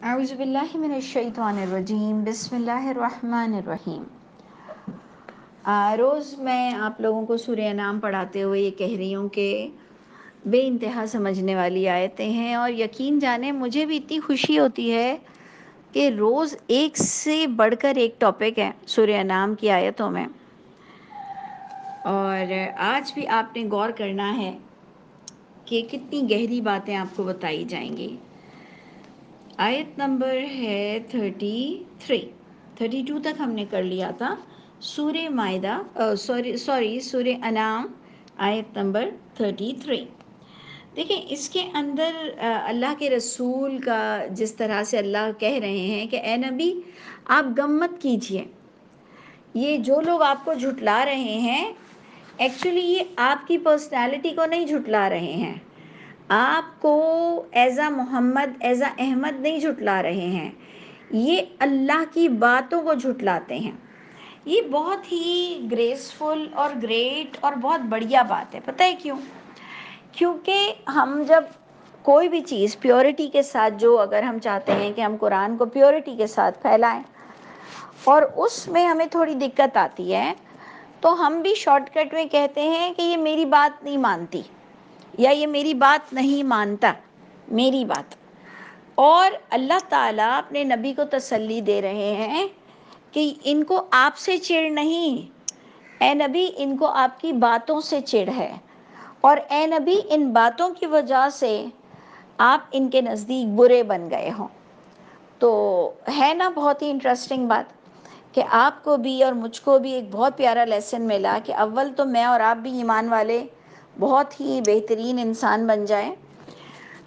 اعوذ باللہ من الشیطان الرجیم، بسم اللہ الرحمن الرحیم۔ روز میں آپ لوگوں کو سورہ انعام پڑھاتے ہوئے یہ کہہ رہی ہوں کہ بے انتہا سمجھنے والی آیتیں ہیں، اور یقین جانیں مجھے بھی اتنی خوشی ہوتی ہے کہ روز ایک سے بڑھ کر ایک ٹاپک ہے سورہ انعام کی آیتوں میں، اور آج بھی آپ نے غور کرنا ہے کہ کتنی گہری باتیں آپ کو بتائی جائیں گی۔ آیت نمبر ہے 32 تک ہم نے کر لیا تھا۔ سورہ مائدہ سورہ انعام آیت نمبر 33۔ دیکھیں اس کے اندر اللہ کے رسول کا جس طرح سے اللہ کہہ رہے ہیں کہ اے نبی آپ غم مت کیجئے، یہ جو لوگ آپ کو جھٹلا رہے ہیں ایکچولی یہ آپ کی پرسنالٹی کو نہیں جھٹلا رہے ہیں، آپ کو as a Muhammad as a Ahmad نہیں جھٹلا رہے ہیں، یہ اللہ کی باتوں کو جھٹلاتے ہیں۔ یہ بہت ہی گریسفل اور گریٹ اور بہت بڑھیا بات ہے۔ پتہ ہے کیوں؟ کیونکہ ہم جب کوئی بھی چیز پیورٹی کے ساتھ، جو اگر ہم چاہتے ہیں کہ ہم قرآن کو پیورٹی کے ساتھ پھیلائیں اور اس میں ہمیں تھوڑی دقت آتی ہے تو ہم بھی شارٹ کٹ میں کہتے ہیں کہ یہ میری بات نہیں مانتی یا یہ میری بات نہیں مانتا، میری بات۔ اور اللہ تعالیٰ اپنے نبی کو تسلی دے رہے ہیں کہ ان کو آپ سے چڑ نہیں، اے نبی ان کو آپ کی باتوں سے چڑ ہے، اور اے نبی ان باتوں کی وجہ سے آپ ان کے نزدیک برے بن گئے ہوں۔ تو ہے نا بہت ہی انٹرسٹنگ بات کہ آپ کو بھی اور مجھ کو بھی ایک بہت پیارا لیسن ملا کہ اول تو میں اور آپ بھی ایمان والے بہت ہی بہترین انسان بن جائیں،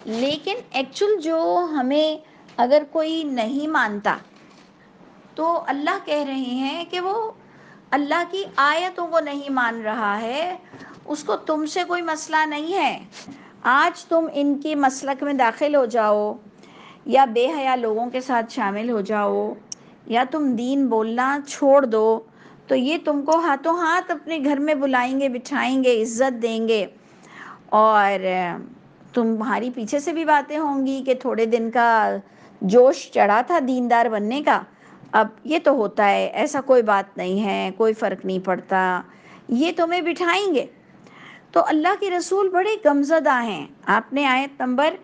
لیکن ایکچول جو ہمیں اگر کوئی نہیں مانتا تو اللہ کہہ رہے ہیں کہ وہ اللہ کی آیتوں کو نہیں مان رہا ہے، اس کو تم سے کوئی مسئلہ نہیں ہے۔ آج تم ان کے مسلک میں داخل ہو جاؤ یا بے حیا لوگوں کے ساتھ شامل ہو جاؤ یا تم دین بولنا چھوڑ دو تو یہ تم کو ہاتھوں ہاتھ اپنے گھر میں بلائیں گے، بٹھائیں گے، عزت دیں گے، اور تمہاری پیچھے سے بھی باتیں ہوں گی کہ تھوڑے دن کا جوش چڑھا تھا دیندار بننے کا، اب یہ تو ہوتا ہے، ایسا کوئی بات نہیں ہے، کوئی فرق نہیں پڑتا، یہ تمہیں بٹھائیں گے۔ تو اللہ کے رسول بڑے غمزدہ ہیں۔ آپ نے آیت نمبر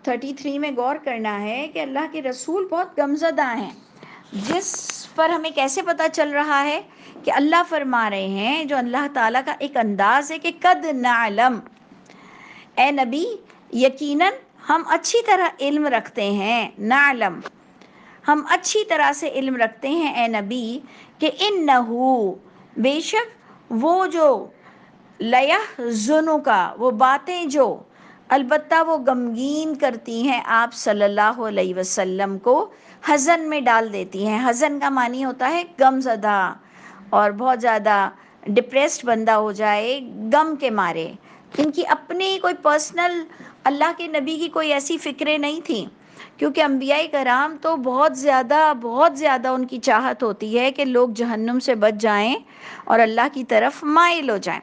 33 میں غور کرنا ہے کہ اللہ کے رسول بہت غمزدہ ہیں، جس پر ہمیں کیسے پتہ چل رہا ہے کہ اللہ فرما رہے ہیں، جو اللہ تعالیٰ کا ایک انداز ہے کہ قد نعلم، اے نبی یقیناً ہم اچھی طرح علم رکھتے ہیں، نعلم ہم اچھی طرح سے علم رکھتے ہیں اے نبی کہ انہو بے شک وہ جو لیحزنک وہ باتیں جو البتہ وہ غمگین کرتی ہیں آپ صلی اللہ علیہ وسلم کو، حزن میں ڈال دیتی ہیں۔ حزن کا معنی ہوتا ہے غم زدہ، اور بہت زیادہ ڈپریسڈ بندہ ہو جائے غم کے مارے۔ ان کی اپنی کوئی پرسنل اللہ کے نبی کی کوئی ایسی فکریں نہیں تھیں، کیونکہ انبیاء کرام تو بہت زیادہ ان کی چاہت ہوتی ہے کہ لوگ جہنم سے بچ جائیں اور اللہ کی طرف مائل ہو جائیں۔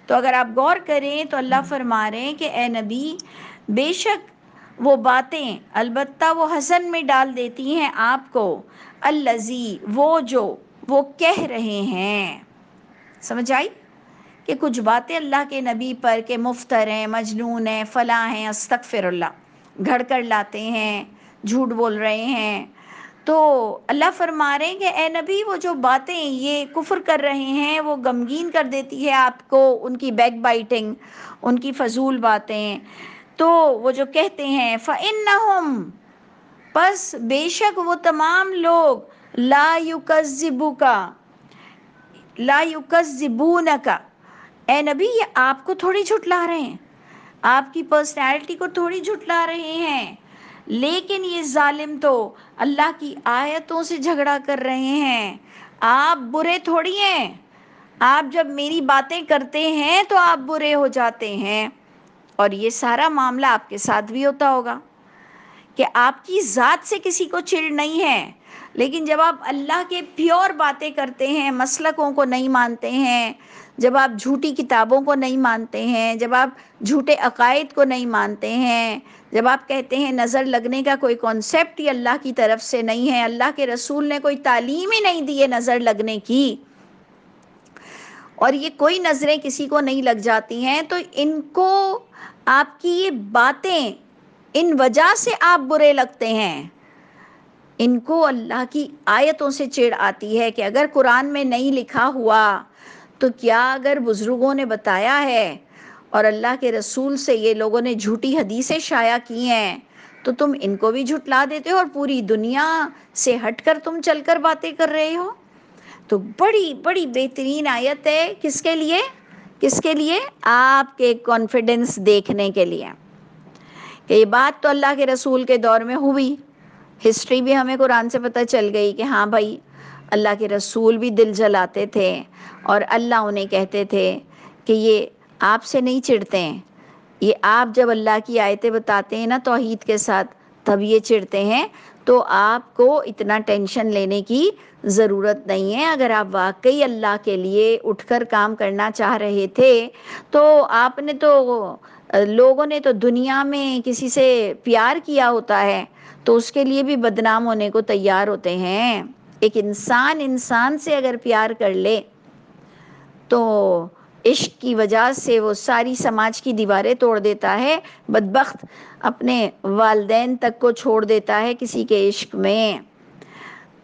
تو اگر آپ غور کریں تو اللہ فرما رہے ہیں کہ اے نبی بے شک وہ باتیں البتہ وہ حزن میں ڈال دیتی ہیں آپ کو، الذی وہ جو وہ کہہ رہے ہیں۔ سمجھ آئی کہ کچھ باتیں اللہ کے نبی پر کہ مفتر ہیں، مجنون ہیں، فلاں ہیں، استغفر اللہ، گھڑ کر لاتے ہیں، جھوٹ بول رہے ہیں، تو اللہ فرما رہے ہیں کہ اے نبی وہ جو باتیں یہ کفر کر رہے ہیں وہ غمگین کر دیتی ہے آپ کو، ان کی بیک بائٹنگ، ان کی فضول باتیں، تو وہ جو کہتے ہیں فَإِنَّهُمْ پس بے شک وہ تمام لوگ لا یکذبونک اے نبی یہ آپ کو تھوڑی جھٹلا رہے ہیں، آپ کی پرسنالٹی کو تھوڑی جھٹلا رہے ہیں، لیکن یہ ظالم تو اللہ کی آیتوں سے جھگڑا کر رہے ہیں۔ آپ برے تھوڑی ہیں، آپ جب میری باتیں کرتے ہیں تو آپ برے ہو جاتے ہیں، اور یہ سارا معاملہ آپ کے ساتھ بھی ہوتا ہوگا کہ آپ کی ذات سے کسی کو چڑ نہیں ہے، لیکن جب آپ اللہ کے پیور باتیں کرتے ہیں، مسلکوں کو نہیں مانتے ہیں، جب آپ جھوٹی کتابوں کو نہیں مانتے ہیں، جب آپ جھوٹے عقائد کو نہیں مانتے ہیں، جب آپ کہتے ہیں نظر لگنے کا کوئی کانسیپٹ ہی اللہ کی طرف سے نہیں ہے، اللہ کے رسول نے کوئی تعلیم ہی نہیں دی ہے نظر لگنے کی، اور یہ کوئی نظریں کسی کو نہیں لگ جاتی ہیں، تو ان کو آپ کی یہ باتیں ان وجہ سے آپ برے لگتے ہیں، ان کو اللہ کی آیتوں سے چڑ آتی ہے کہ اگر قرآن میں نہیں لکھا ہوا تو کیا اگر بزرگوں نے بتایا ہے اور اللہ کے رسول سے یہ لوگوں نے جھوٹی حدیثیں شائع کی ہیں تو تم ان کو بھی جھٹلا دیتے ہو اور پوری دنیا سے ہٹ کر تم چل کر باتیں کر رہے ہو۔ تو بڑی بڑی بہترین آیت ہے، کس کے لیے؟ کس کے لیے؟ آپ کے کانفیڈنس دیکھنے کے لیے کہ یہ بات تو اللہ کے رسول کے دور میں ہوئی، ہسٹری بھی ہمیں قرآن سے پتہ چل گئی کہ ہاں بھائی اللہ کے رسول بھی دل جلاتے تھے اور اللہ انہیں کہتے تھے کہ یہ آپ سے نہیں چڑھتے ہیں، یہ آپ جب اللہ کی آیتیں بتاتے ہیں نا توحید کے ساتھ تب یہ چڑھتے ہیں، تو آپ کو اتنا ٹینشن لینے کی ضرورت نہیں ہے۔ اگر آپ واقعی اللہ کے لیے اٹھ کر کام کرنا چاہ رہے تھے تو آپ نے تو لوگوں نے تو دنیا میں کسی سے پیار کیا ہوتا ہے تو اس کے لیے بھی بدنام ہونے کو تیار ہوتے ہیں۔ ایک انسان انسان سے اگر پیار کر لے تو عشق کی وجہ سے وہ ساری سماج کی دیواریں توڑ دیتا ہے، بدبخت اپنے والدین تک کو چھوڑ دیتا ہے کسی کے عشق میں۔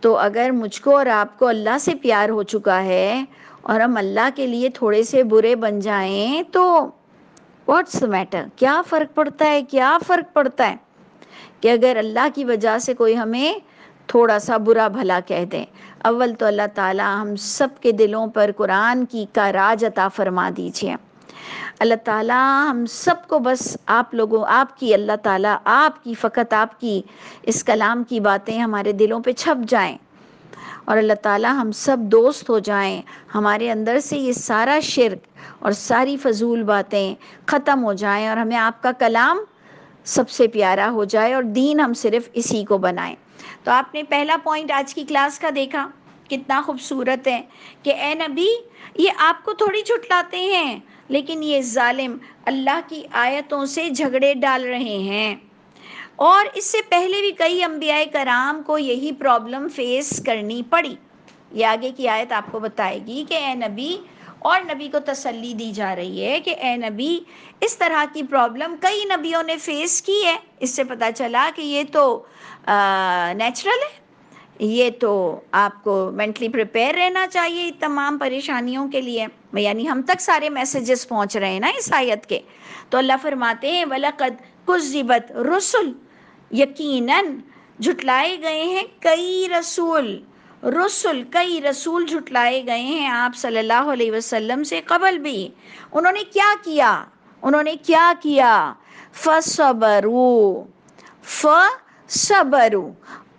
تو اگر مجھ کو اور آپ کو اللہ سے پیار ہو چکا ہے اور ہم اللہ کے لیے تھوڑے سے برے بن جائیں تو واٹس میٹر، کیا فرق پڑتا ہے؟ کیا فرق پڑتا ہے کہ اگر اللہ کی وجہ سے کوئی ہمیں تھوڑا سا برا بھلا کہہ دے۔ اول تو اللہ تعالی ہم سب کے دلوں پر قرآن کی کا راج عطا فرما دیجئے۔ اللہ تعالیٰ ہم سب کو بس آپ لوگوں، آپ کی اللہ تعالیٰ، آپ کی فقط آپ کی اس کلام کی باتیں ہمارے دلوں پہ چھپ جائیں اور اللہ تعالیٰ ہم سب دوست ہو جائیں، ہمارے اندر سے یہ سارا شرک اور ساری فضول باتیں ختم ہو جائیں اور ہمیں آپ کا کلام سب سے پیارا ہو جائے اور دین ہم صرف اسی کو بنائیں۔ تو آپ نے پہلا پوائنٹ آج کی کلاس کا دیکھا، کتنا خوبصورت ہے کہ اے نبی یہ آپ کو تھوڑی جھٹلاتے ہیں، لیکن یہ ظالم اللہ کی آیتوں سے جھگڑے ڈال رہے ہیں۔ اور اس سے پہلے بھی کئی انبیاء کرام کو یہی پرابلم فیس کرنی پڑی۔ یہ آگے کی آیت آپ کو بتائے گی کہ اے نبی، اور نبی کو تسلی دی جا رہی ہے کہ اے نبی اس طرح کی پرابلم کئی نبیوں نے فیس کی ہے۔ اس سے پتہ چلا کہ یہ تو نیچرل ہے، یہ تو آپ کو مینٹلی پریپیئر رہنا چاہیے تمام پریشانیوں کے لیے، یعنی ہم تک سارے میسیجز پہنچ رہے ہیں نا اس آیت کے۔ تو اللہ فرماتے ہیں وَلَقَدْ كُذِّبَتْ رُسُلٌ، یقیناً جھٹلائے گئے ہیں کئی رسول، کئی رسول جھٹلائے گئے ہیں آپ صلی اللہ علیہ وسلم سے قبل بھی۔ انہوں نے کیا کیا؟ انہوں نے کیا کیا؟ فَصَبَرُوا، فَصَبَرُوا،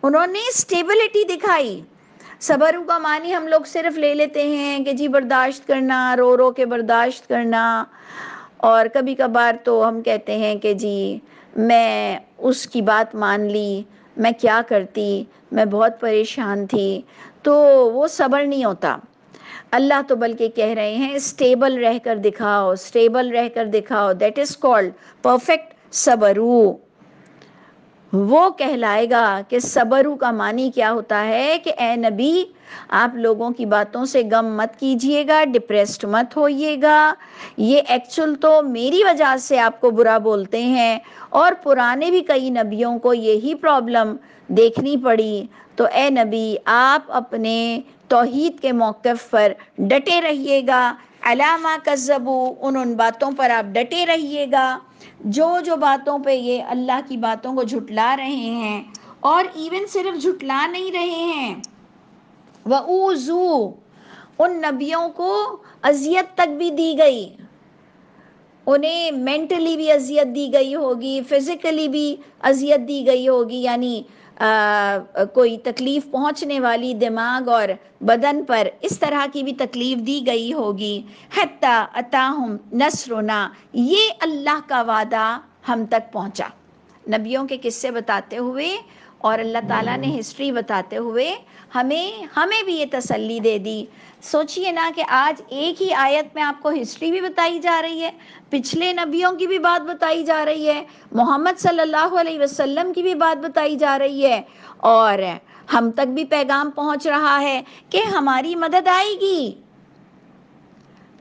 انہوں نے اسٹیبلٹی دکھائی۔ صبرو کا معنی ہم لوگ صرف لے لیتے ہیں کہ جی برداشت کرنا، رو رو کے برداشت کرنا، اور کبھی کبھار تو ہم کہتے ہیں کہ جی میں اس کی بات مان لی، میں کیا کرتی، میں بہت پریشان تھی، تو وہ صبر نہیں ہوتا۔ اللہ تو بلکہ کہہ رہے ہیں اسٹیبل رہ کر دکھاؤ، اسٹیبل رہ کر دکھاؤ، دیٹ از کالڈ پرفیکٹ صبرو۔ وہ کہلائے گا کہ صبرو کا معنی کیا ہوتا ہے کہ اے نبی آپ لوگوں کی باتوں سے غم مت کیجئے گا، ڈپریسڈ مت ہوئیے گا، یہ ایکچول تو میری وجہ سے آپ کو برا بولتے ہیں، اور پرانے بھی کئی نبیوں کو یہی پرابلم دیکھنی پڑی، تو اے نبی آپ اپنے توحید کے موقف پر ڈٹے رہیے گا، علی ما کذبوا، ان باتوں پر آپ ڈٹے رہیے گا جو باتوں پہ یہ اللہ کی باتوں کو جھٹلا رہے ہیں، اور ایون صرف جھٹلا نہیں رہے ہیں، وَأُوذُوا، ان نبیوں کو اذیت تک بھی دی گئی، انہیں مینٹلی بھی اذیت دی گئی ہوگی، فزیکلی بھی اذیت دی گئی ہوگی، یعنی کوئی تکلیف پہنچنے والی دماغ اور بدن پر اس طرح کی بھی تکلیف دی گئی ہوگی۔ حتیٰ اتاہم نصرنا، یہ اللہ کا وعدہ ہم تک پہنچا، نبیوں کے قصے بتاتے ہوئے اور اللہ تعالیٰ نے ہسٹری بتاتے ہوئے ہمیں بھی یہ تسلی دے دی. سوچئے نا کہ آج ایک ہی آیت میں آپ کو ہسٹری بھی بتائی جا رہی ہے، پچھلے نبیوں کی بھی بات بتائی جا رہی ہے، محمد صلی اللہ علیہ وسلم کی بھی بات بتائی جا رہی ہے، اور ہم تک بھی پیغام پہنچ رہا ہے کہ ہماری مدد آئے گی.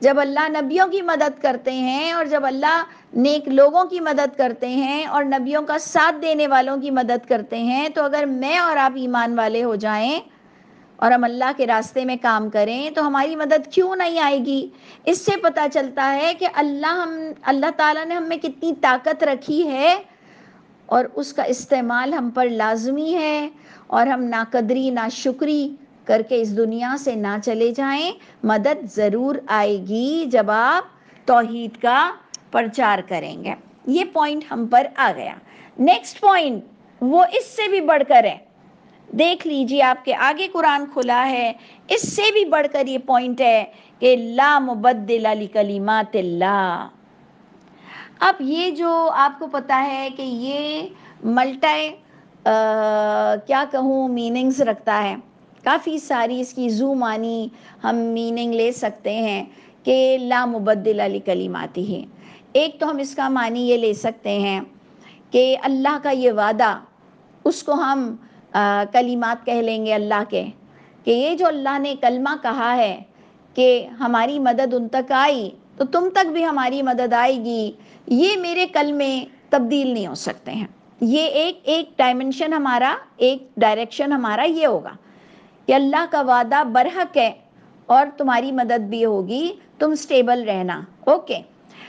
جب اللہ نبیوں کی مدد کرتے ہیں اور جب اللہ نیک لوگوں کی مدد کرتے ہیں اور نبیوں کا ساتھ دینے والوں کی مدد کرتے ہیں، تو اگر میں اور آپ ایمان والے ہو جائیں اور ہم اللہ کے راستے میں کام کریں تو ہماری مدد کیوں نہیں آئے گی؟ اس سے پتہ چلتا ہے کہ اللہ تعالیٰ نے ہم میں کتنی طاقت رکھی ہے اور اس کا استعمال ہم پر لازمی ہے، اور ہم ناقدری ناشکری کر کے اس دنیا سے نہ چلے جائیں. مدد ضرور آئے گی جب آپ توحید کا پرچار کریں گے. یہ پوائنٹ ہم پر آ گیا. نیکسٹ پوائنٹ وہ اس سے بھی بڑھ کر ہے. دیکھ لیجئے آپ کے آگے قرآن کھلا ہے، اس سے بھی بڑھ کر یہ پوائنٹ ہے کہ لا مبدل لکلمات اللہ. اب یہ جو آپ کو پتہ ہے کہ یہ ملٹی کیا کہوں میننگز رکھتا ہے، کافی ساری اس کی زو معنی ہم میننگ لے سکتے ہیں کہ لا مبدل لکلماتہ. ایک تو ہم اس کا معنی یہ لے سکتے ہیں کہ اللہ کا یہ وعدہ، اس کو ہم کلمات کہہ لیں گے اللہ کے، کہ یہ جو اللہ نے کلمہ کہا ہے کہ ہماری مدد ان تک آئی تو تم تک بھی ہماری مدد آئے گی، یہ میرے کلمے تبدیل نہیں ہو سکتے ہیں. یہ ایک ڈائمنشن ہمارا، ایک ڈائریکشن ہمارا یہ ہوگا کہ اللہ کا وعدہ برحق ہے اور تمہاری مدد بھی ہوگی، تم سٹیبل رہنا. اوکے.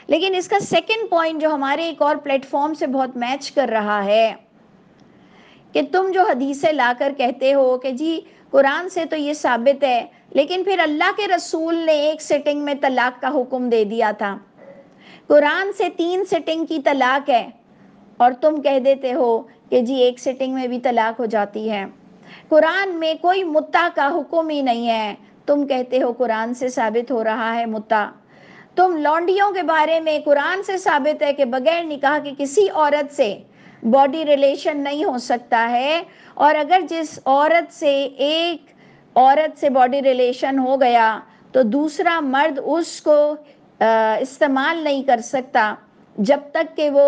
لیکن اس کا سیکنڈ پوائنٹ جو ہمارے ایک اور پلیٹ فارم سے بہت میچ کر رہا ہے کہ تم جو حدیثیں لا کر کہتے ہو کہ جی قرآن سے تو یہ ثابت ہے، لیکن پھر اللہ کے رسول نے ایک سٹنگ میں طلاق کا حکم دے دیا تھا، قرآن سے 3 سٹنگ کی طلاق ہے، اور تم کہہ دیتے ہو کہ جی ایک سٹنگ میں بھی طلاق ہو جاتی ہے. قرآن میں کوئی متع کا حکم ہی نہیں ہے، تم کہتے ہو قرآن سے ثابت ہو رہا ہے متع. تم لونڈیوں کے بارے میں قرآن سے ثابت ہے کہ بغیر نکاح کے کسی عورت سے باڈی ریلیشن نہیں ہو سکتا ہے، اور اگر جس عورت سے ایک عورت سے باڈی ریلیشن ہو گیا تو دوسرا مرد اس کو استعمال نہیں کر سکتا جب تک کہ وہ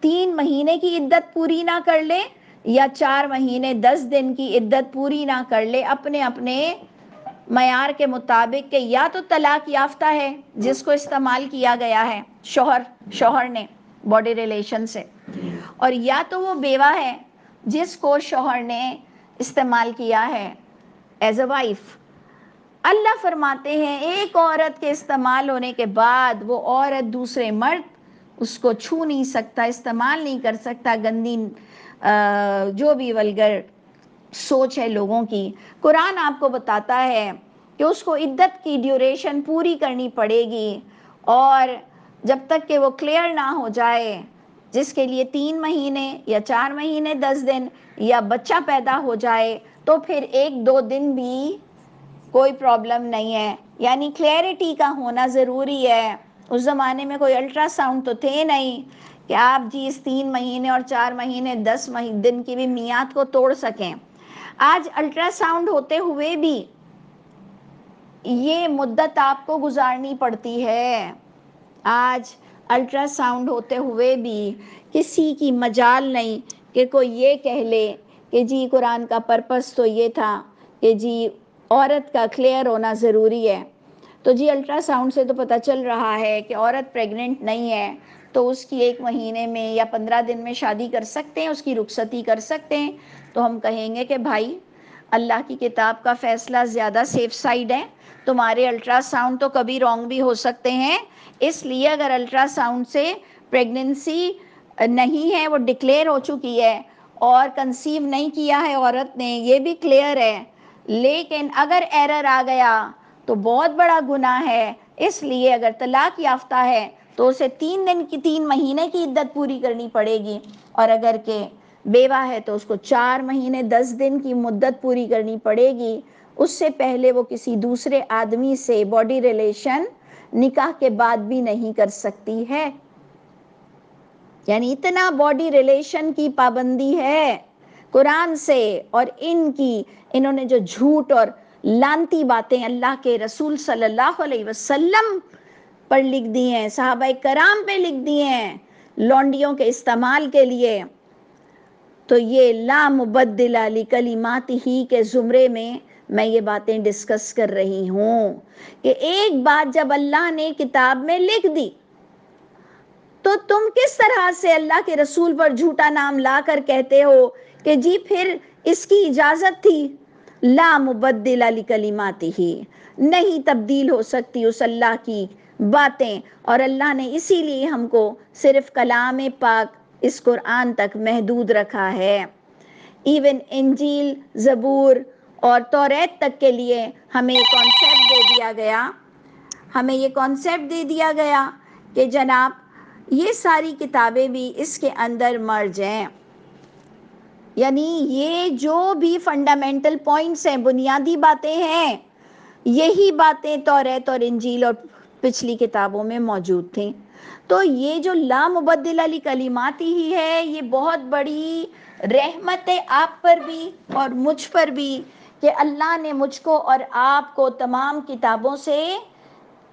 3 مہینے کی عدت پوری نہ کر لے یا 4 مہینے 10 دن کی عدت پوری نہ کر لے، اپنے اپنے معیار کے مطابق، کہ یا تو طلاق یافتہ ہے جس کو استعمال کیا گیا ہے شوہر نے باڈی ریلیشن سے، اور یا تو وہ بیوہ ہے جس کو شوہر نے استعمال کیا ہے ایز اے وائف. اللہ فرماتے ہیں ایک عورت کے استعمال ہونے کے بعد وہ عورت دوسرے مرد اس کو چھو نہیں سکتا، استعمال نہیں کر سکتا. گندی جو بھی ولگر سوچ ہے لوگوں کی. قرآن آپ کو بتاتا ہے کہ اس کو عدت کی ڈیوریشن پوری کرنی پڑے گی، اور جب تک کہ وہ کلیئر نہ ہو جائے، جس کے لیے 3 مہینے یا 4 مہینے 10 دن یا بچہ پیدا ہو جائے، تو پھر 1-2 دن بھی کوئی پرابلم نہیں ہے. یعنی کلیئرٹی کا ہونا ضروری ہے. اس زمانے میں کوئی الٹرا ساؤنڈ تو تھے نہیں کہ آپ جی اس 3 مہینے اور 4 مہینے 10 دن کی بھی میعاد کو توڑ سکیں. آج الٹرا ساؤنڈ ہوتے ہوئے بھی یہ مدت آپ کو گزارنی پڑتی ہے. آج الٹرا ساؤنڈ ہوتے ہوئے بھی کسی کی مجال نہیں کہ کوئی یہ کہہ لے کہ جی قرآن کا پرپس تو یہ تھا کہ جی عورت کا کلیئر ہونا ضروری ہے. تو جی الٹرا ساؤنڈ سے تو پتہ چل رہا ہے کہ عورت پریگننٹ نہیں ہے، تو اس کی 1 مہینے میں یا 15 دن میں شادی کر سکتے ہیں، اس کی رخصتی کر سکتے ہیں. تو ہم کہیں گے کہ بھائی اللہ کی کتاب کا فیصلہ زیادہ سیف سائیڈ ہے، تمہارے الٹرا ساؤنڈ تو کبھی رانگ بھی ہو سکتے ہیں. اس لیے اگر الٹرا ساؤنڈ سے پریگننسی نہیں ہے، وہ ڈکلیئر ہو چکی ہے اور کنسیو نہیں کیا ہے عورت نے، یہ بھی کلیئر ہے، لیکن اگر ایرر آ گیا تو بہت بڑا گناہ ہے. اس لیے اگر طلاق یافتہ ہے تو اسے 3 مہینے کی عدت پوری کرنی پڑے گی، اور اگر کہ بیوہ ہے تو اس کو 4 مہینے 10 دن کی مدت پوری کرنی پڑے گی. اس سے پہلے وہ کسی دوسرے آدمی سے باڈی ریلیشن نکاح کے بعد بھی نہیں کر سکتی ہے. یعنی اتنا باڈی ریلیشن کی پابندی ہے قرآن سے، اور انہوں نے جو جھوٹ اور لانتی باتیں اللہ کے رسول صلی اللہ علیہ وسلم پر لکھ دی ہیں، صحابہ کرام پہ لکھ دی ہیں لونڈیوں کے استعمال کے لیے، تو یہ لا مبدل لکلماتہ کے زمرے میں یہ باتیں ڈسکس کر رہی ہوں کہ ایک بات جب اللہ نے کتاب میں لکھ دی تو تم کس طرح سے اللہ کے رسول پر جھوٹا نام لا کر کہتے ہو کہ جی پھر اس کی اجازت تھی؟ لا مبدل لکلماتہ، نہیں تبدیل ہو سکتی اس اللہ کی باتیں، اور اللہ نے اسی لیے ہم کو صرف کلام پاک اس قرآن تک محدود رکھا ہے۔ ایون انجیل، زبور اور توریت تک کے لیے ہمیں یہ کانسیپٹ دے دیا گیا کہ جناب یہ ساری کتابیں بھی اس کے اندر مرج ہیں، یعنی یہ جو بھی فنڈامنٹل پوائنٹس ہیں، بنیادی باتیں ہیں، یہی باتیں توریت اور انجیل اور پچھلی کتابوں میں موجود تھیں۔ تو یہ جو لا مبدل لکلماتہ ہی ہے، یہ بہت بڑی رحمت ہے آپ پر بھی اور مجھ پر بھی کہ اللہ نے مجھ کو اور آپ کو تمام کتابوں سے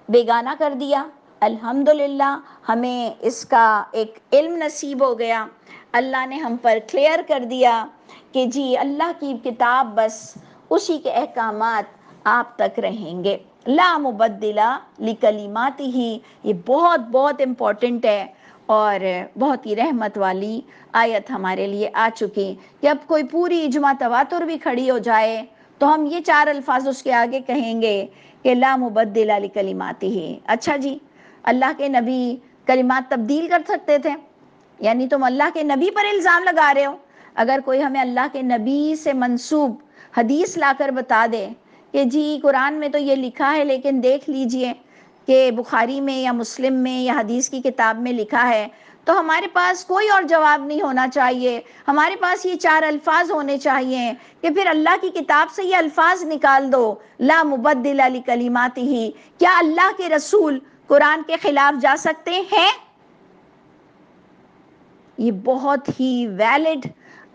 بیگانہ کر دیا۔ الحمدللہ ہمیں اس کا ایک علم نصیب ہو گیا، اللہ نے ہم پر کلیئر کر دیا کہ جی اللہ کی کتاب بس اسی کے احکامات آپ تک رہیں گے۔ لا مبدل لکلماتہ، یہ بہت بہت امپورٹنٹ ہے اور بہت ہی رحمت والی آیت ہمارے لیے آ چکی کہ اب کوئی پوری اجماع تواتر بھی کھڑی ہو جائے تو ہم یہ 4 الفاظ اس کے آگے کہیں گے کہ لا مبدل لکلماتہ۔ اچھا جی، اللہ کے نبی کلمات تبدیل کر سکتے تھے؟ یعنی تم اللہ کے نبی پر الزام لگا رہے ہو؟ اگر کوئی ہمیں اللہ کے نبی سے منسوب حدیث لا کر بتا دے کہ جی قرآن میں تو یہ لکھا ہے لیکن دیکھ لیجئے کہ بخاری میں یا مسلم میں یا حدیث کی کتاب میں لکھا ہے، تو ہمارے پاس کوئی اور جواب نہیں ہونا چاہیے، ہمارے پاس یہ 4 الفاظ ہونے چاہیے کہ پھر اللہ کی کتاب سے یہ الفاظ نکال دو، لا مبدل لکلماتہ۔ کیا اللہ کے رسول قرآن کے خلاف جا سکتے ہیں؟ یہ بہت ہی ویلڈ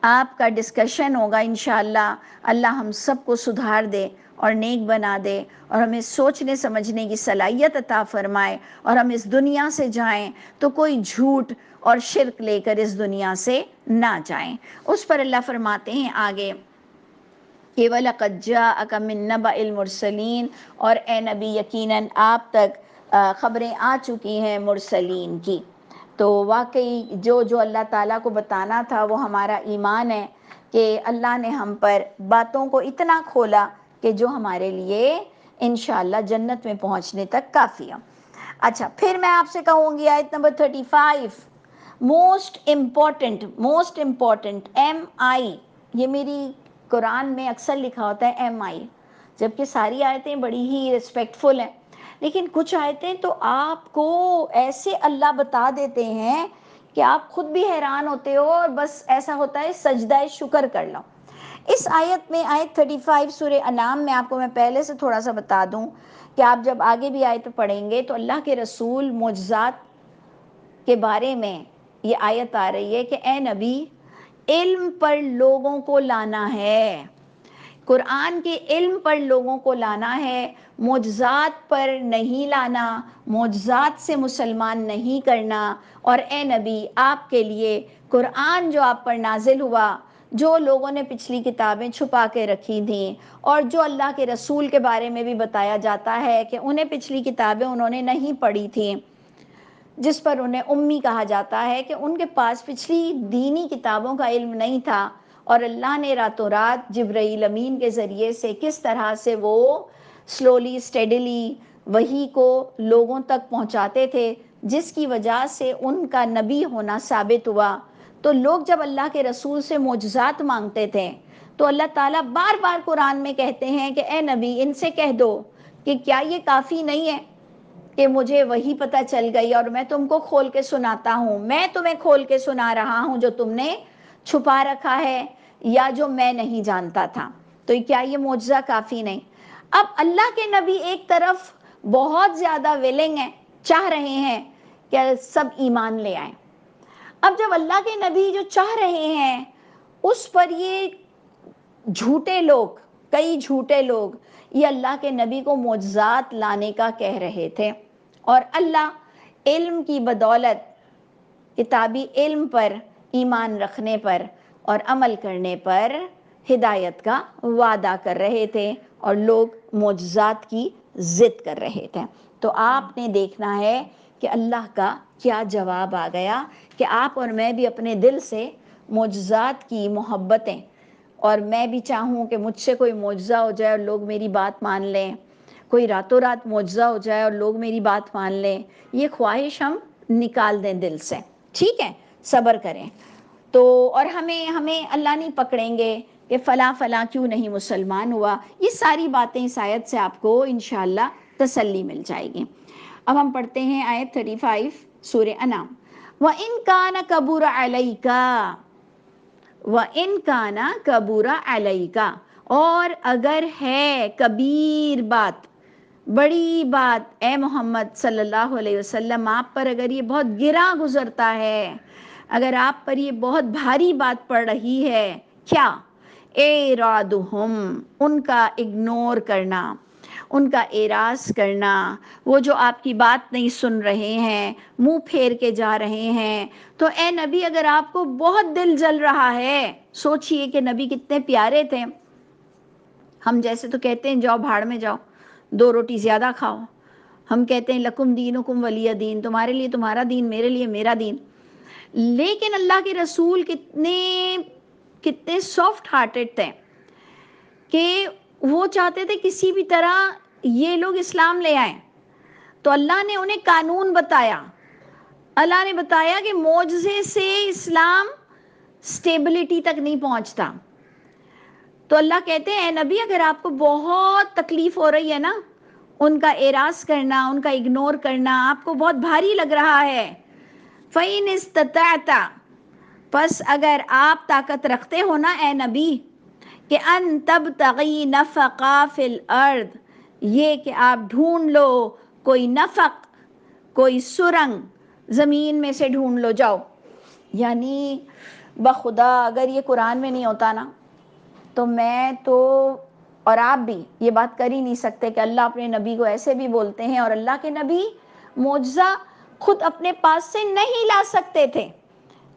آپ کا ڈسکشن ہوگا انشاءاللہ۔ اللہ ہم سب کو سدھار دے اور نیک بنا دے اور ہمیں سوچنے سمجھنے کی صلاحیت عطا فرمائے، اور ہم اس دنیا سے جائیں تو کوئی جھوٹ اور شرک لے کر اس دنیا سے نہ جائیں۔ اس پر اللہ فرماتے ہیں آگے کہ وَلَقَدْ جَاءَكَ مِن نَّبَإِ الْمُرْسَلِينَ، اور اے نبی یقیناً آپ تک خبریں آ چکی ہیں مرسلین کی۔ تو واقعی جو اللہ تعالیٰ کو بتانا تھا وہ ہمارا ایمان ہے کہ اللہ نے ہم پر باتوں کو اتنا کھولا کہ جو ہمارے لیے انشاءاللہ جنت میں پہنچنے تک کافی ہے۔ اچھا، پھر میں آپ سے کہوں گی آیت نمبر 35، موسٹ امپورٹنٹ ایم آئی، یہ میری قرآن میں اکثر لکھا ہوتا ہے ایم آئی، جبکہ ساری آیتیں بڑی ہی ریسپیکٹفل ہیں، لیکن کچھ آیتیں تو آپ کو ایسے اللہ بتا دیتے ہیں کہ آپ خود بھی حیران ہوتے ہو اور بس ایسا ہوتا ہے سجدہ شکر کر لو۔ اس آیت میں آیت 35 سورہ انعام میں آپ کو میں پہلے سے تھوڑا سا بتا دوں کہ آپ جب آگے بھی آیت پڑھیں گے تو اللہ کے رسول معجزات کے بارے میں یہ آیت آ رہی ہے کہ اے نبی علم پر لوگوں کو لانا ہے، قرآن کے علم پر لوگوں کو لانا ہے، معجزات پر نہیں لانا، معجزات سے مسلمان نہیں کرنا۔ اور اے نبی آپ کے لیے قرآن جو آپ پر نازل ہوا، جو لوگوں نے پچھلی کتابیں چھپا کے رکھی تھیں اور جو اللہ کے رسول کے بارے میں بھی بتایا جاتا ہے کہ انہیں پچھلی کتابیں انہوں نے نہیں پڑھی تھیں، جس پر انہیں امی کہا جاتا ہے کہ ان کے پاس پچھلی دینی کتابوں کا علم نہیں تھا، اور اللہ نے راتوں رات جبرائیل امین کے ذریعے سے کس طرح سے وہ سلولی اسٹیڈلی وحی کو لوگوں تک پہنچاتے تھے، جس کی وجہ سے ان کا نبی ہونا ثابت ہوا۔ تو لوگ جب اللہ کے رسول سے معجزات مانگتے تھے تو اللہ تعالیٰ بار بار قرآن میں کہتے ہیں کہ اے نبی ان سے کہہ دو کہ کیا یہ کافی نہیں ہے کہ مجھے وہی پتہ چل گئی اور میں تم کو کھول کے سناتا ہوں، میں تمہیں کھول کے سنا رہا ہوں جو تم نے چھپا رکھا ہے یا جو میں نہیں جانتا تھا، تو کیا یہ معجزہ کافی نہیں؟ اب اللہ کے نبی ایک طرف بہت زیادہ ویلنگ ہیں، چاہ رہے ہیں کہ سب ایمان لے آئیں، اب جب اللہ کے نبی جو چاہ رہے ہیں اس پر یہ جھوٹے لوگ، کئی جھوٹے لوگ یہ اللہ کے نبی کو معجزات لانے کا کہہ رہے تھے، اور اللہ علم کی بدولت کتابی علم پر ایمان رکھنے پر اور عمل کرنے پر ہدایت کا وعدہ کر رہے تھے، اور لوگ معجزات کی ضد کر رہے تھے۔ تو آپ نے دیکھنا ہے کہ اللہ کا کیا جواب آ گیا کہ آپ اور میں بھی اپنے دل سے معجزات کی محبتیں، اور میں بھی چاہوں کہ مجھ سے کوئی معجزہ ہو جائے اور لوگ میری بات مان لیں، کوئی راتوں رات معجزہ ہو جائے اور لوگ میری بات مان لیں، یہ خواہش ہم نکال دیں دل سے، ٹھیک ہے، صبر کریں۔ تو اور ہمیں اللہ نہیں پکڑیں گے کہ فلاں فلاں کیوں نہیں مسلمان ہوا، یہ ساری باتیں اس آیت سے آپ کو انشاءاللہ تسلی مل جائے گی۔ اب ہم پڑھتے ہیں آیت 35 سورہ انعام۔ وَإِن كَانَ كَبُرَ عَلَيْكَ وَإِن كَانَ كَبُرَ عَلَيْكَ، اور اگر ہے کبیر بات، بڑی بات، اے محمد صلی اللہ علیہ وسلم آپ پر اگر یہ بہت گراں گزرتا ہے، اگر آپ پر یہ بہت بھاری بات پڑ رہی ہے، کیا؟ اعراضہم، ان کا اگنور کرنا، ان کا اعراض کرنا، وہ جو آپ کی بات نہیں سن رہے ہیں، منہ پھیر کے جا رہے ہیں۔ تو اے نبی اگر آپ کو بہت دل جل رہا ہے، سوچئے کہ نبی کتنے پیارے تھے۔ ہم جیسے تو کہتے ہیں جاؤ بھاڑ میں جاؤ، 2 روٹی زیادہ کھاؤ، ہم کہتے ہیں لکم دینکم ولی دین، تمہارے لیے تمہارا دین، میرے لیے میرا دین۔ لیکن اللہ کے رسول کتنے سافٹ ہارٹڈ تھے کہ وہ چاہتے تھے کسی بھی طرح یہ لوگ اسلام لے آئیں۔ تو اللہ نے انہیں قانون بتایا، اللہ نے بتایا کہ معجزے سے اسلام سٹیبلٹی تک نہیں پہنچتا۔ تو اللہ کہتے ہیں اے نبی اگر آپ کو بہت تکلیف ہو رہی ہے نا، ان کا اعراض کرنا، ان کا اگنور کرنا آپ کو بہت بھاری لگ رہا ہے، فَإِنِ اسْتَطَعْتَ، پس اگر آپ طاقت رکھتے ہو نا اے نبی کہ ان تبتغی نفقا فی الارض، یہ کہ آپ ڈھونڈ لو کوئی نفق، کوئی سرنگ زمین میں سے ڈھونڈ لو جاؤ، یعنی بخدا اگر یہ قرآن میں نہیں ہوتا نا تو میں تو اور آپ بھی یہ بات کر ہی نہیں سکتے کہ اللہ اپنے نبی کو ایسے بھی بولتے ہیں، اور اللہ کے نبی معجزہ خود اپنے پاس سے نہیں لا سکتے تھے۔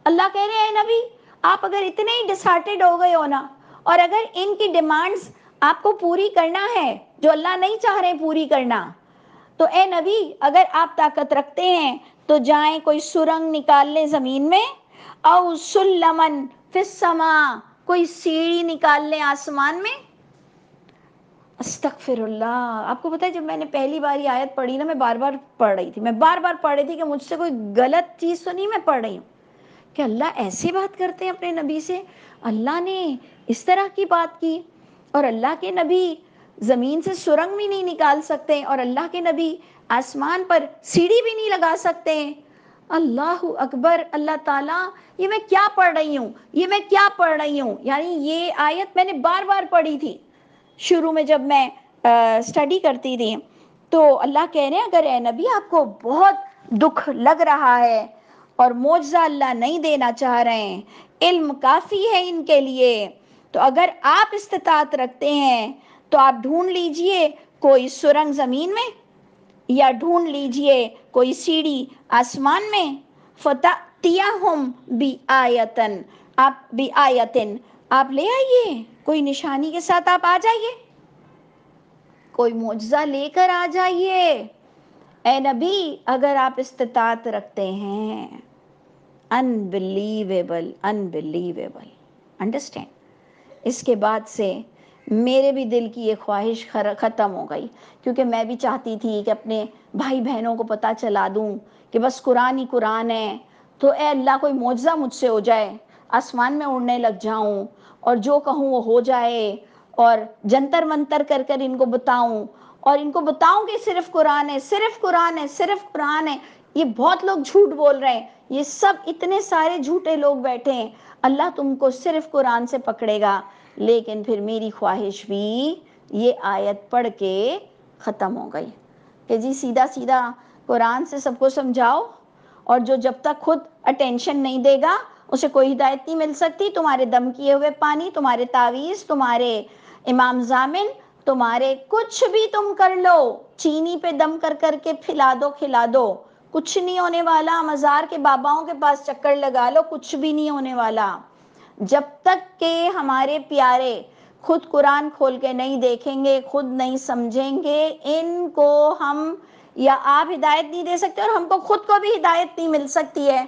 اللہ کہہ رہے ہیں اے نبی آپ اگر اتنے ہی ڈسہارٹیڈ ہو گئے ہو نا، اور اگر ان کی ڈیمانڈز آپ کو پوری کرنا ہے جو اللہ نہیں چاہ رہے پوری کرنا، تو اے نبی اگر آپ طاقت رکھتے ہیں تو جائیں کوئی سرنگ نکال لیں زمین میں، او سلمن فی السماء، کوئی سیڑھی نکال لیں آسمان میں۔ استغفر اللہ، آپ کو پتہ ہے جب میں نے پہلی بار یہ آیت پڑھی نا، میں بار بار پڑھ رہی تھی، میں بار بار پڑھ رہی تھی کہ مجھ سے کوئی غلط چیز تو نہیں میں پڑھ رہی ہوں کہ اللہ ایسے بات کرتے ہیں اپنے نبی سے، اللہ نے اس طرح کی بات کی، اور اللہ کے نبی زمین سے سرنگ بھی نہیں نکال سکتے، اور اللہ کے نبی آسمان پر سیڑھی بھی نہیں لگا سکتے۔ اللہ اکبر، اللہ تعالیٰ یہ میں کیا پڑھ رہی ہوں، یہ میں کیا پڑھ رہی ہوں، یعنی یہ آیت میں نے بار بار پڑھی تھی شروع میں جب میں اسٹڈی کرتی تھی۔ تو اللہ کہہ رہے ہیں اگر اے نبی آپ کو بہت دکھ لگ رہا ہے اور معجزہ اللہ نہیں دینا چاہ رہے ہیں، علم کافی ہے ان کے لیے، تو اگر آپ استطاعت رکھتے ہیں تو آپ ڈھونڈ لیجئے کوئی سرنگ زمین میں، یا ڈھونڈ لیجئے کوئی سیڑھی آسمان میں، فَتَأْتِيَهُمْ بِآیَةٍ، آپ بِآیَةٍ آپ لے آئیے، کوئی نشانی کے ساتھ آپ آ جائیے، کوئی معجزہ لے کر آ جائیے اے نبی اگر آپ استطاعت رکھتے ہیں۔ unbelievable unbelievable understand. اس کے بعد سے میرے بھی دل کی یہ خواہش ختم ہو گئی، کیونکہ میں بھی چاہتی تھی کہ اپنے بھائی بہنوں کو پتہ چلا دوں کہ بس قرآن ہی قرآن ہے، تو اے اللہ کوئی معجزہ مجھ سے ہو جائے، آسمان میں اڑنے لگ جاؤں اور جو کہوں وہ ہو جائے، اور جنتر منتر کر کر ان کو بتاؤں، اور ان کو بتاؤں کہ صرف قرآن ہے، صرف قرآن ہے، صرف قرآن ہے۔ یہ بہت لوگ جھوٹ بول رہے ہیں، یہ سب اتنے سارے جھوٹے لوگ بیٹھے ہیں، اللہ تم کو صرف قرآن سے پکڑے گا۔ لیکن پھر میری خواہش بھی یہ آیت پڑھ کے ختم ہو گئی کہ جی سیدھا سیدھا قرآن سے سب کو سمجھاؤ اور جو جب تک خود اٹینشن نہیں دے گا اسے کوئی ہدایت نہیں مل سکتی. تمہارے دم کیے ہوئے پانی، تمہارے تعویذ، تمہارے امام ضامن، تمہارے کچھ بھی تم کر لو، چینی پہ دم کر کر کے پھلا دو کھلا دو، کچھ نہیں ہونے والا. مزار کے باباؤں کے پاس چکر لگا لو، کچھ بھی نہیں ہونے والا. جب تک کہ ہمارے پیارے خود قرآن کھول کے نہیں دیکھیں گے، خود نہیں سمجھیں گے، ان کو ہم یا آپ ہدایت نہیں دے سکتے، اور ہم کو خود کو بھی ہدایت نہیں مل سکتی ہے.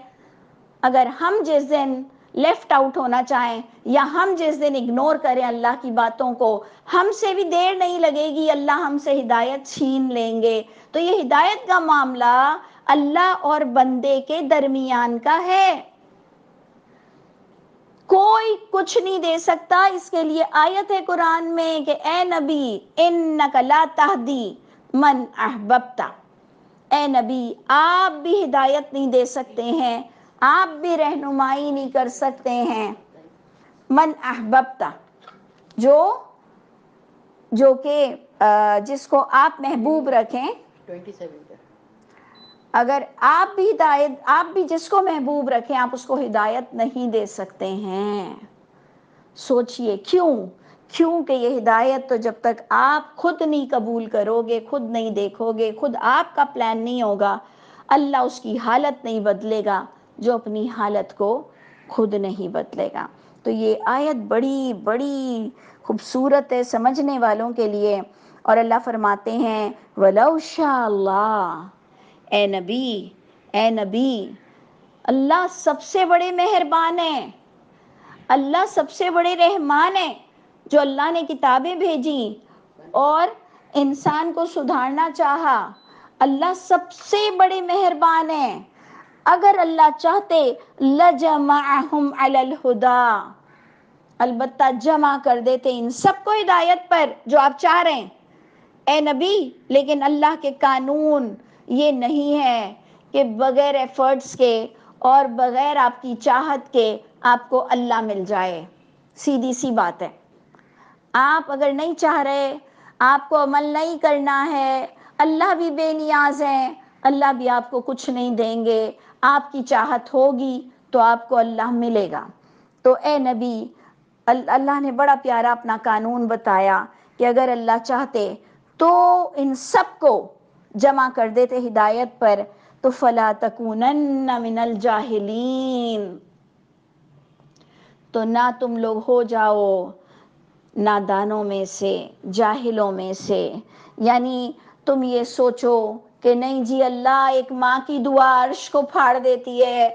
اگر ہم جس دن لیفٹ آؤٹ ہونا چاہیں یا ہم جس دن اگنور کریں اللہ کی باتوں کو، ہم سے بھی دیر نہیں لگے گی اللہ ہم سے ہدایت چھین لیں گے. تو یہ ہدایت کا معاملہ اللہ اور بندے کے درمیان کا ہے، کوئی کچھ نہیں دے سکتا. اس کے لیے آیت ہے قرآن میں کہ اے نبی انک لا تہدی من احببت، اے نبی آپ بھی ہدایت نہیں دے سکتے ہیں، آپ بھی رہنمائی نہیں کر سکتے ہیں. من احببت، جو کہ جس کو آپ محبوب رکھیں. 27 اگر آپ بھی جس کو محبوب رکھیں آپ اس کو ہدایت نہیں دے سکتے ہیں. سوچئے کیوں کہ یہ ہدایت تو جب تک آپ خود نہیں قبول کرو گے، خود نہیں دیکھو گے، خود آپ کا پلان نہیں ہوگا، اللہ اس کی حالت نہیں بدلے گا جو اپنی حالت کو خود نہیں بدلے گا. تو یہ آیت بڑی بڑی خوبصورت ہے سمجھنے والوں کے لیے. اور اللہ فرماتے ہیں وَلَوْ شَاءَ اللَّهُ، اے نبی اللہ سب سے بڑے مہربان ہیں، اللہ سب سے بڑے رحمان ہیں. جو اللہ نے کتابیں بھیجیں اور انسان کو سدھارنا چاہا، اللہ سب سے بڑے مہربان ہیں. اگر اللہ چاہتے لَجَمَعَهُمْ عَلَى الْهُدَى، البتہ جمع کر دیتے ان سب کو ہدایت پر جو آپ چاہ رہے ہیں اے نبی. لیکن اللہ کے قانون یہ نہیں ہے کہ بغیر ایفرٹس کے اور بغیر آپ کی چاہت کے آپ کو اللہ مل جائے. سیدھی سی بات ہے، آپ اگر نہیں چاہ رہے، آپ کو عمل نہیں کرنا ہے، اللہ بھی بے نیاز ہیں، اللہ بھی آپ کو کچھ نہیں دیں گے. آپ کی چاہت ہوگی تو آپ کو اللہ ملے گا. تو اے نبی اللہ نے بڑا پیارا اپنا قانون بتایا کہ اگر اللہ چاہتے تو ان سب کو جمع کر دیتے ہدایت پر. تو فَلَا تَكُونَنَّ مِنَ الْجَاهِلِينَ، تو نہ تم لوگ ہو جاؤ نادانوں میں سے، جاہلوں میں سے. یعنی تم یہ سوچو کہ نہیں جی اللہ ایک ماں کی دعا عرش کو پھاڑ دیتی ہے،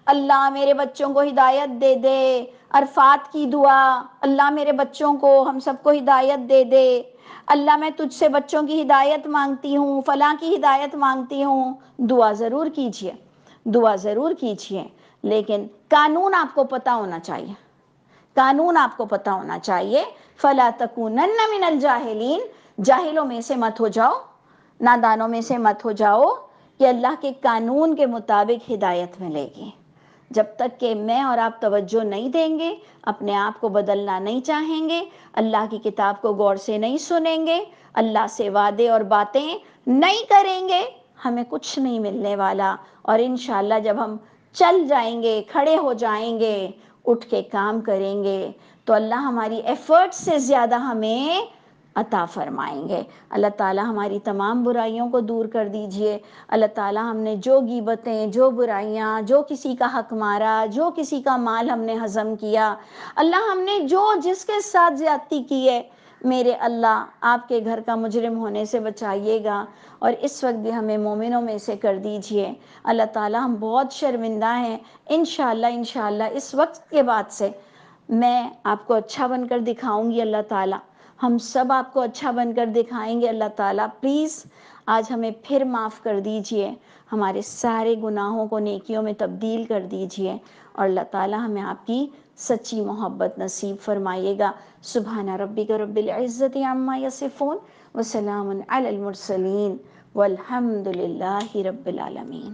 اللہ میرے بچوں کو ہدایت دے دے. عرفات کی دعا، اللہ میرے بچوں کو ہم سب کو ہدایت دے دے. اللہ میں تجھ سے بچوں کی ہدایت مانگتی ہوں، فلاں کی ہدایت مانگتی ہوں. دعا ضرور کیجئے، دعا ضرور کیجئے، لیکن قانون آپ کو پتہ ہونا چاہیے. قانون آپ کو پتہ ہونا چاہیے. فَلَا تَكُونَنَّ مِنَ الْجَاهِلِينَ، جاہلوں میں سے مت ہو جاؤ، نادانوں میں سے مت ہو جاؤ کہ اللہ کے قانون کے مطابق ہدایت ملے گی. جب تک کہ میں اور آپ توجہ نہیں دیں گے، اپنے آپ کو بدلنا نہیں چاہیں گے، اللہ کی کتاب کو غور سے نہیں سنیں گے، اللہ سے وعدے اور باتیں نہیں کریں گے، ہمیں کچھ نہیں ملنے والا. اور انشاءاللہ جب ہم چل جائیں گے، کھڑے ہو جائیں گے، اٹھ کے کام کریں گے تو اللہ ہماری ایفرٹ سے زیادہ ہمیں عطا فرمائیں گے. اللہ تعالی ہماری تمام برائیوں کو دور کر دیجئے. اللہ تعالی ہم نے جو غیبتیں، جو برائیاں، جو کسی کا حق مارا، جو کسی کا مال ہم نے ہضم کیا، اللہ ہم نے جو جس کے ساتھ زیادتی کی ہے، میرے اللہ آپ کے گھر کا مجرم ہونے سے بچائیے گا اور اس وقت بھی ہمیں مومنوں میں سے کر دیجئے. اللہ تعالی ہم بہت شرمندہ ہیں. انشاءاللہ اس وقت کے بعد سے میں آپ کو اچھا بن کر دکھاؤں گی. اللہ تعالی ہم سب آپ کو اچھا بن کر دکھائیں گے. اللہ تعالی پلیز آج ہمیں پھر معاف کر دیجئے، ہمارے سارے گناہوں کو نیکیوں میں تبدیل کر دیجئے، اور اللہ تعالی ہمیں آپ کی سچی محبت نصیب فرمائیے گا. سبحان ربک رب العزت عما یصفون وسلام علی المرسلین والحمد للہ رب العالمین.